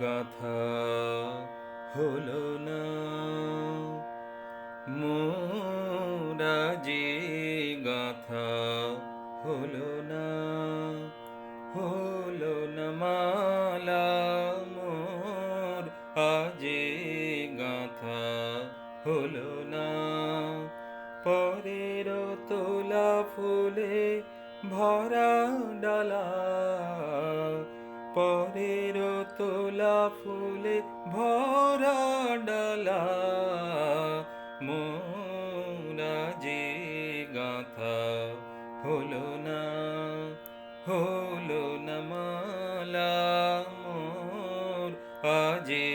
গাথা হলো না মোরা যে গাথা হলো না মালা মোর আজে গাথা হলো না পরের তোলা ফুলে ভরা ডালা পরের তোলা ফুলে ভরা ডালা মোরা যে গাথা হলো না মালা মোর আজে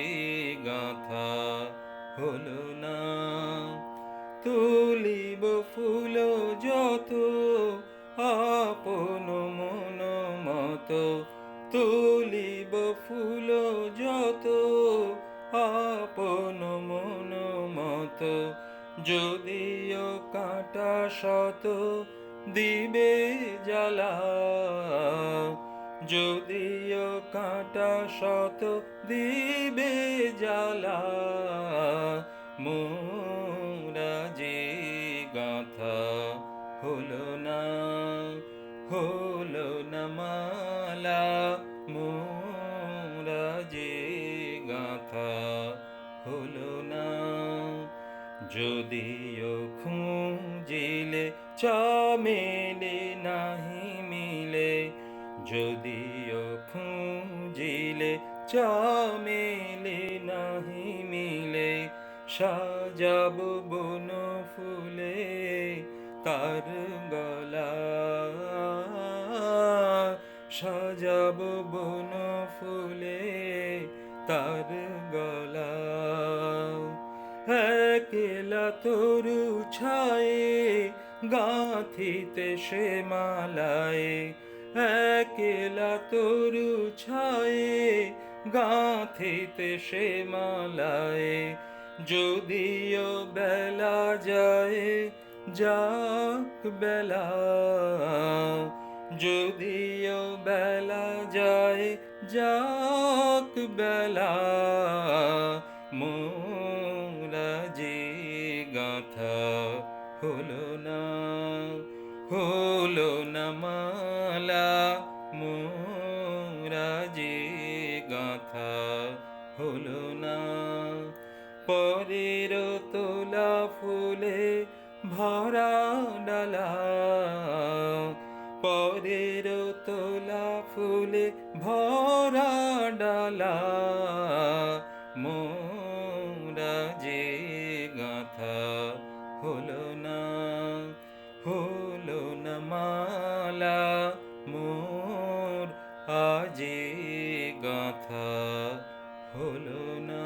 গাথা হলো না তুলিব ফুল যত আপন মন মতো তুলিব ফুল যত আপন মন মতো যদিও কাঁটা শত দিবে জ্বালা যদিও কাঁটা শত দিবে জ্বালা মোরা যে গাথা হলো না মালা মোরা যে গাথা হলো না যদিও খুঁজিলে চামেলে নাহি মিলে যদিও খুঁজিলে চামেলে নাহি মিলে সাজাব বন ফুলে তার গলা সাজাব বন ফুলে তার গলা একলা তরু ছায়ে গাঁথিতে সে মালায় একলা তরু ছায়ে গাঁথিতে সে মালায় যদিও বেলা যায় যাক বেলা যদিও বেলা যায় যাক বেলা মোরা যে গাথা হলো না মালা মোরা যে গাথা হলো না পরের তোলা ফুলে ভরা ডালা পরের তোলা ফুলে ভরা ডালা মোরা যে গাথা হলো না মালা মোর আজে গাথা হলো না।